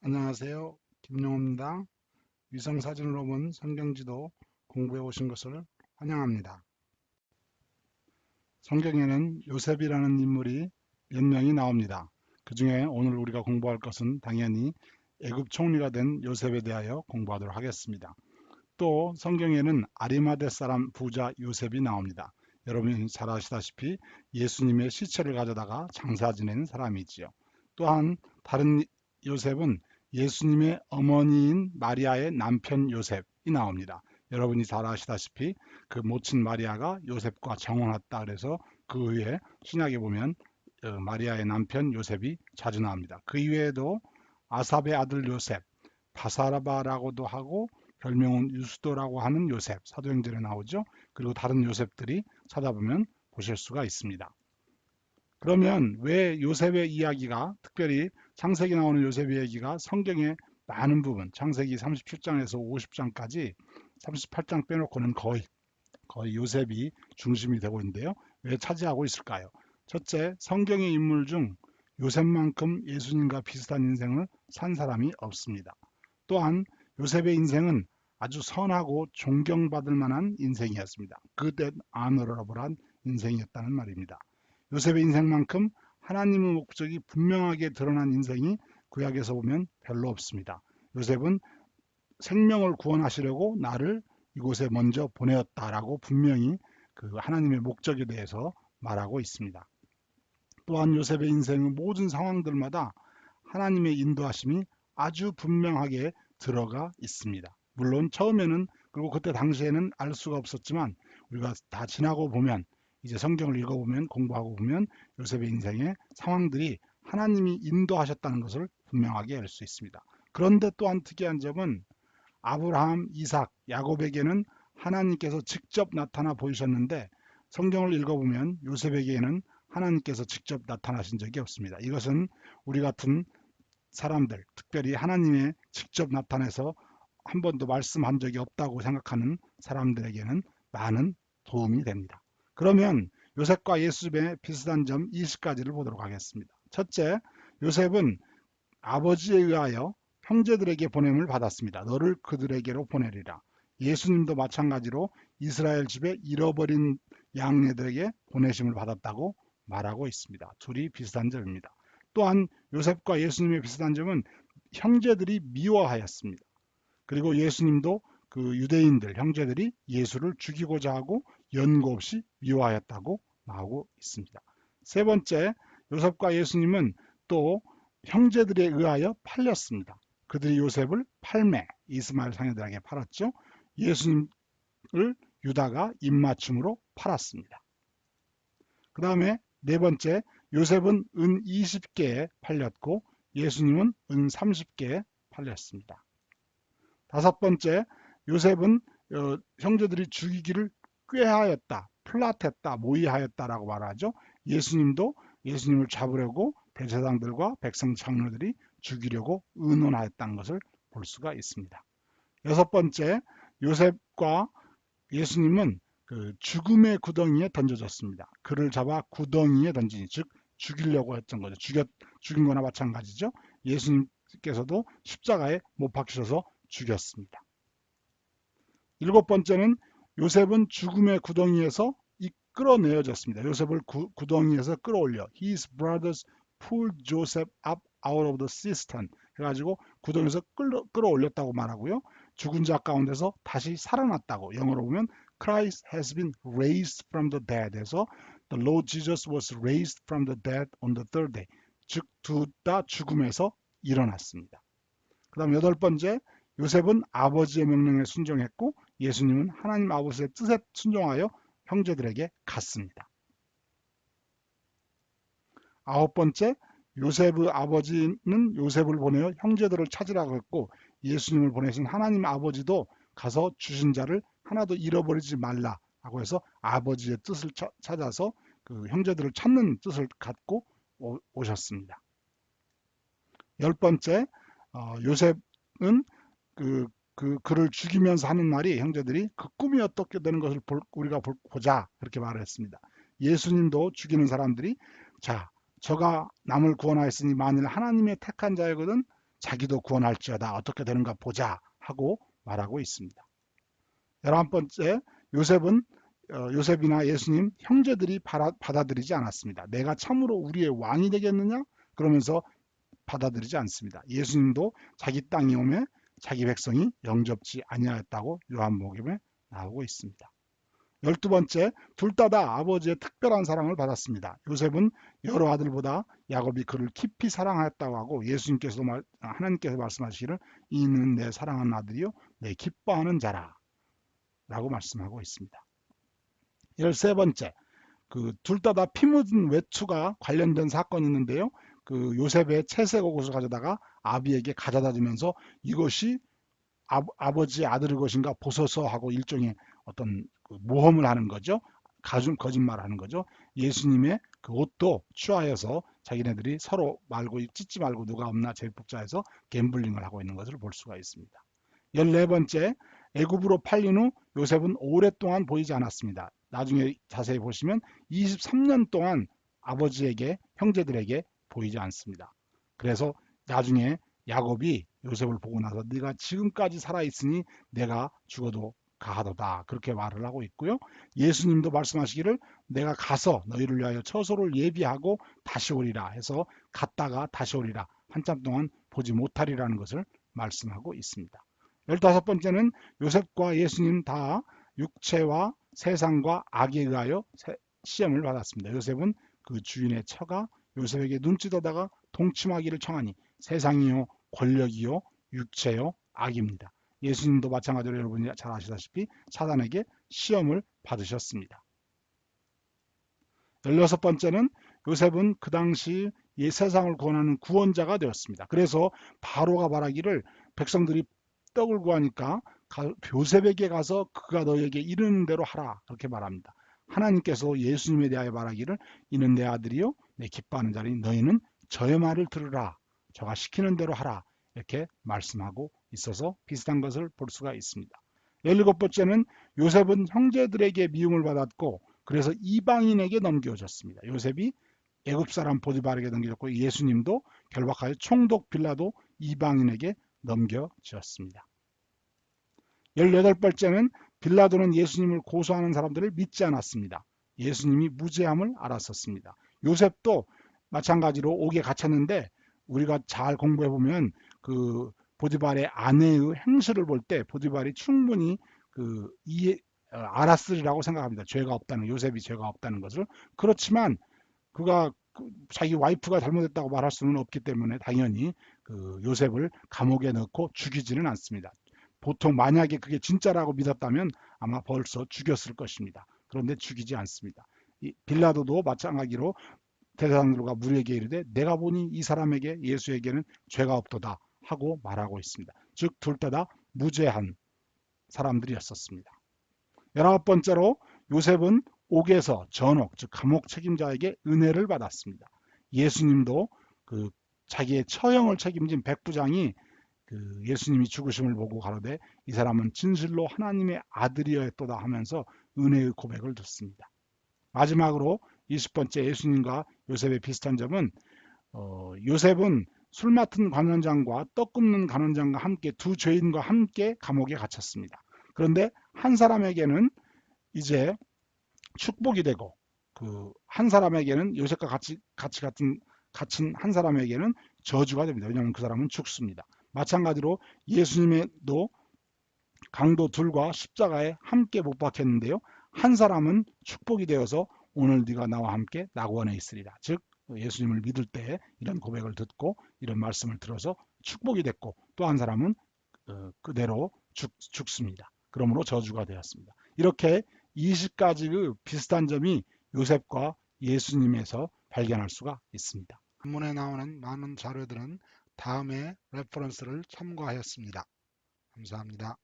안녕하세요. 김용호입니다. 위성사진으로 본 성경지도 공부해 오신 것을 환영합니다. 성경에는 요셉이라는 인물이 몇 명이 나옵니다. 그 중에 오늘 우리가 공부할 것은 당연히 애굽 총리가 된 요셉에 대하여 공부하도록 하겠습니다. 또 성경에는 아리마대 사람 부자 요셉이 나옵니다. 여러분이 잘 아시다시피 예수님의 시체를 가져다가 장사 지낸 사람이지요. 또한 다른 요셉은 예수님의 어머니인 마리아의 남편 요셉이 나옵니다. 여러분이 잘 아시다시피 그 모친 마리아가 요셉과 정혼했다 그래서 그 후에 신약에 보면 마리아의 남편 요셉이 자주 나옵니다. 그 이외에도 아삽의 아들 요셉, 바사라바라고도 하고 별명은 유스도라고 하는 요셉, 사도행전에 나오죠. 그리고 다른 요셉들이 찾아보면 보실 수가 있습니다. 그러면 왜 요셉의 이야기가, 특별히 창세기 나오는 요셉의 이야기가 성경의 많은 부분, 창세기 37장에서 50장까지 38장 빼놓고는 거의 요셉이 중심이 되고 있는데요. 왜 차지하고 있을까요? 첫째, 성경의 인물 중 요셉만큼 예수님과 비슷한 인생을 산 사람이 없습니다. 또한 요셉의 인생은 아주 선하고 존경받을 만한 인생이었습니다. good and honorable한 인생이었다는 말입니다. 요셉의 인생만큼 하나님의 목적이 분명하게 드러난 인생이 구약에서 보면 별로 없습니다. 요셉은 생명을 구원하시려고 나를 이곳에 먼저 보내었다라고 분명히 그 하나님의 목적에 대해서 말하고 있습니다. 또한 요셉의 인생의 모든 상황들마다 하나님의 인도하심이 아주 분명하게 들어가 있습니다. 물론 처음에는, 그리고 그때 당시에는 알 수가 없었지만 우리가 다 지나고 보면, 이제 성경을 읽어보면, 공부하고 보면 요셉의 인생의 상황들이 하나님이 인도하셨다는 것을 분명하게 알 수 있습니다. 그런데 또한 특이한 점은 아브라함, 이삭, 야곱에게는 하나님께서 직접 나타나 보이셨는데 성경을 읽어보면 요셉에게는 하나님께서 직접 나타나신 적이 없습니다. 이것은 우리 같은 사람들, 특별히 하나님의 직접 나타나서 한 번도 말씀한 적이 없다고 생각하는 사람들에게는 많은 도움이 됩니다. 그러면 요셉과 예수님의 비슷한 점 20가지를 보도록 하겠습니다. 첫째, 요셉은 아버지에 의하여 형제들에게 보냄을 받았습니다. 너를 그들에게로 보내리라. 예수님도 마찬가지로 이스라엘 집에 잃어버린 양녀들에게 보내심을 받았다고 말하고 있습니다. 둘이 비슷한 점입니다. 또한 요셉과 예수님의 비슷한 점은 형제들이 미워하였습니다. 그리고 예수님도 그 유대인들, 형제들이 예수를 죽이고자 하고 연고 없이 미워하였다고 나오고 있습니다. 세 번째, 요셉과 예수님은 또 형제들에 의하여 팔렸습니다. 그들이 요셉을 팔매, 이스마엘 상인들에게 팔았죠. 예수님을 유다가 입맞춤으로 팔았습니다. 그 다음에 네 번째, 요셉은 은 20개에 팔렸고 예수님은 은 30개에 팔렸습니다. 다섯 번째, 요셉은 형제들이 죽이기를 꾀하였다, 플랫했다, 모의하였다라고 말하죠. 예수님을 잡으려고 대제사장들과 백성 장로들이 죽이려고 의논하였다는 것을 볼 수가 있습니다. 여섯 번째, 요셉과 예수님은 그 죽음의 구덩이에 던져졌습니다. 그를 잡아 구덩이에 던지니, 즉 죽이려고 했던 거죠. 죽인 거나 마찬가지죠. 예수님께서도 십자가에 못 박히셔서 죽였습니다. 일곱 번째는 요셉은 죽음의 구덩이에서 끌어내어졌습니다. 요셉을 구덩이에서 끌어올려 His brothers pulled Joseph up out of the cistern 해가지고 구덩이에서 끌어올렸다고 말하고요. 죽은 자 가운데서 다시 살아났다고, 영어로 보면 Christ has been raised from the dead 해서 The Lord Jesus was raised from the dead on the third day. 즉 둘 다 죽음에서 일어났습니다. 그 다음 여덟 번째, 요셉은 아버지의 명령에 순종했고 예수님은 하나님 아버지의 뜻에 순종하여 형제들에게 갔습니다. 아홉 번째, 요셉의 아버지는 요셉을 보내어 형제들을 찾으라고 했고 예수님을 보내신 하나님 아버지도 가서 주신 자를 하나도 잃어버리지 말라라고 해서 아버지의 뜻을 찾아서 그 형제들을 찾는 뜻을 갖고 오셨습니다. 열 번째, 요셉은 그를 죽이면서 하는 말이, 형제들이 그 꿈이 어떻게 되는 것을 우리가 보자, 그렇게 말을 했습니다. 예수님도 죽이는 사람들이, 자, 저가 남을 구원하였으니 만일 하나님의 택한 자이거든 자기도 구원할지어다 어떻게 되는가 보자 하고 말하고 있습니다. 11번째, 요셉이나 예수님 형제들이 받아들이지 않았습니다. 내가 참으로 우리의 왕이 되겠느냐? 그러면서 받아들이지 않습니다. 예수님도 자기 땅이 오매 자기 백성이 영접지 아니하였다고 요한복음에 나오고 있습니다. 12번째, 둘 다 아버지의 특별한 사랑을 받았습니다. 요셉은 여러 아들보다 야곱이 그를 깊이 사랑하였다고 하고 하나님께서 말씀하시기를 이는 내 사랑하는 아들이요 내 기뻐하는 자라 라고 말씀하고 있습니다. 13번째, 둘 다 피 묻은 외투가 관련된 사건이 있는데요. 요셉의 채색 옷을 가져다가 아비에게 가져다 주면서 이것이 아버지의 아들의 것인가 보소서 하고 일종의 어떤 모험을 하는 거죠. 거짓말을 하는 거죠. 예수님의 그 옷도 취하여서 자기네들이 서로 찢지 말고 누가 없나 제복자해서 갬블링을 하고 있는 것을 볼 수가 있습니다. 14번째, 애굽으로 팔린 후 요셉은 오랫동안 보이지 않았습니다. 나중에 자세히 보시면 23년 동안 아버지에게 형제들에게 보이지 않습니다. 그래서 나중에 야곱이 요셉을 보고 나서 네가 지금까지 살아있으니 내가 죽어도 가하도다 그렇게 말을 하고 있고요. 예수님도 말씀하시기를 내가 가서 너희를 위하여 처소를 예비하고 다시 오리라 해서 갔다가 다시 오리라 한참 동안 보지 못하리라는 것을 말씀하고 있습니다. 15번째는 요셉과 예수님 다 육체와 세상과 악에 의하여 시험을 받았습니다. 요셉은 그 주인의 처가 요셉에게 눈치 떠다가 동침하기를 청하니 세상이요 권력이요 육체요 악입니다. 예수님도 마찬가지로 여러분이 잘 아시다시피 사단에게 시험을 받으셨습니다. 16번째는 요셉은 그 당시 이 세상을 구원하는 구원자가 되었습니다. 그래서 바로가 말하기를 백성들이 떡을 구하니까 요셉에게 가서 그가 너에게 이르는 대로 하라 그렇게 말합니다. 하나님께서 예수님에 대하여 말하기를 이는 내 아들이요 내 기뻐하는 자니 너희는 저의 말을 들으라 저가 시키는 대로 하라 이렇게 말씀하고 있어서 비슷한 것을 볼 수가 있습니다. 17번째는 요셉은 형제들에게 미움을 받았고 그래서 이방인에게 넘겨졌습니다. 요셉이 애굽 사람 보디발에게 넘겨졌고 예수님도 결박하여 총독 빌라도 이방인에게 넘겨졌습니다. 18번째는 빌라도는 예수님을 고소하는 사람들을 믿지 않았습니다. 예수님이 무죄함을 알았었습니다. 요셉도 마찬가지로 옥에 갇혔는데 우리가 잘 공부해보면 그 보디발의 아내의 행실을 볼 때 보디발이 충분히 알았으리라고 생각합니다. 죄가 없다는 요셉이 죄가 없다는 것을. 그렇지만 그가 자기 와이프가 잘못했다고 말할 수는 없기 때문에 당연히 요셉을 감옥에 넣고 죽이지는 않습니다. 보통 만약에 그게 진짜라고 믿었다면 아마 벌써 죽였을 것입니다. 그런데 죽이지 않습니다. 빌라도도 마찬가지로 대제사장들과 무리에게 이르되 내가 보니 이 사람에게 예수에게는 죄가 없도다 하고 말하고 있습니다. 즉 둘 다 무죄한 사람들이었습니다. 19번째로 요셉은 옥에서 전옥 즉 감옥 책임자에게 은혜를 받았습니다. 예수님도 자기의 처형을 책임진 백부장이 예수님이 죽으심을 보고 가로되 이 사람은 진실로 하나님의 아들이었도다 하면서 은혜의 고백을 듣습니다. 마지막으로 20번째 예수님과 요셉의 비슷한 점은 요셉은 술 맡은 관원장과 떡 굽는 관원장과 함께 두 죄인과 함께 감옥에 갇혔습니다. 그런데 한 사람에게는 이제 축복이 되고 한 사람에게는 요셉과 같이 갇힌 한 사람에게는 저주가 됩니다. 왜냐하면 그 사람은 죽습니다. 마찬가지로 예수님도 강도 둘과 십자가에 함께 못 박혔는데요. 한 사람은 축복이 되어서 오늘 네가 나와 함께 낙원에 있으리라. 즉 예수님을 믿을 때 이런 고백을 듣고 이런 말씀을 들어서 축복이 됐고 또 한 사람은 그대로 죽습니다. 그러므로 저주가 되었습니다. 이렇게 20가지의 비슷한 점이 요셉과 예수님에서 발견할 수가 있습니다. 본문에 나오는 많은 자료들은 다음에 레퍼런스를 참고하였습니다. 감사합니다.